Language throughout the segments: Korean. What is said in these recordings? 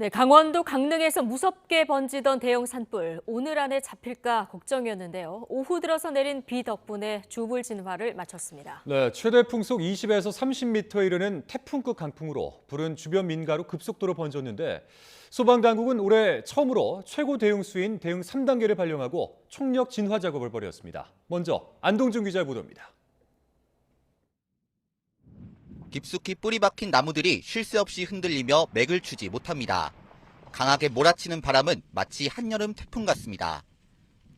네, 강원도 강릉에서 무섭게 번지던 대형 산불, 오늘 안에 잡힐까 걱정이었는데요. 오후 들어서 내린 비 덕분에 주불 진화를 마쳤습니다. 네, 최대 풍속 20에서 30m에 이르는 태풍급 강풍으로 불은 주변 민가로 급속도로 번졌는데 소방당국은 올해 처음으로 최고 대응수인 대응 3단계를 발령하고 총력 진화 작업을 벌였습니다. 먼저 안동준 기자의 보도입니다. 깊숙이 뿌리 박힌 나무들이 쉴 새 없이 흔들리며 맥을 추지 못합니다. 강하게 몰아치는 바람은 마치 한여름 태풍 같습니다.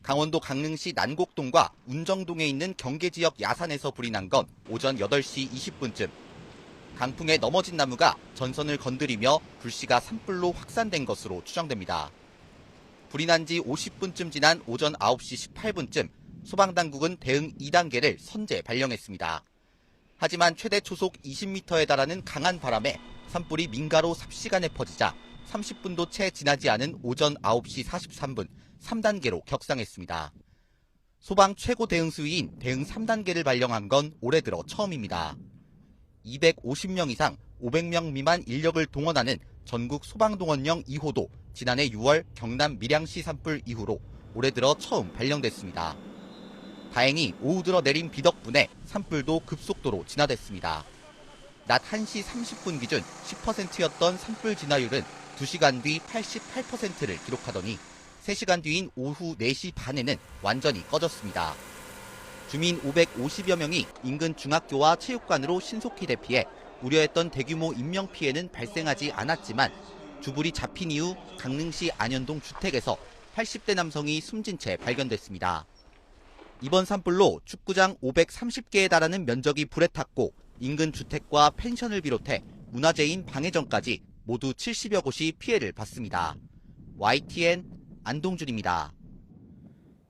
강원도 강릉시 난곡동과 운정동에 있는 경계지역 야산에서 불이 난 건 오전 8시 20분쯤. 강풍에 넘어진 나무가 전선을 건드리며 불씨가 산불로 확산된 것으로 추정됩니다. 불이 난 지 50분쯤 지난 오전 9시 18분쯤 소방당국은 대응 2단계를 선제 발령했습니다. 하지만 최대 초속 20m에 달하는 강한 바람에 산불이 민가로 삽시간에 퍼지자 30분도 채 지나지 않은 오전 9시 43분 3단계로 격상했습니다. 소방 최고 대응수위인 대응 3단계를 발령한 건 올해 들어 처음입니다. 250명 이상 500명 미만 인력을 동원하는 전국 소방동원령 2호도 지난해 6월 경남 밀양시 산불 이후로 올해 들어 처음 발령됐습니다. 다행히 오후 들어 내린 비 덕분에 산불도 급속도로 진화됐습니다. 낮 1시 30분 기준 10%였던 산불 진화율은 2시간 뒤 88%를 기록하더니 3시간 뒤인 오후 4시 반에는 완전히 꺼졌습니다. 주민 550여 명이 인근 중학교와 체육관으로 신속히 대피해 우려했던 대규모 인명피해는 발생하지 않았지만 주불이 잡힌 이후 강릉시 안현동 주택에서 80대 남성이 숨진 채 발견됐습니다. 이번 산불로 축구장 530개에 달하는 면적이 불에 탔고 인근 주택과 펜션을 비롯해 문화재인 방해전까지 모두 70여 곳이 피해를 봤습니다. YTN 안동준입니다.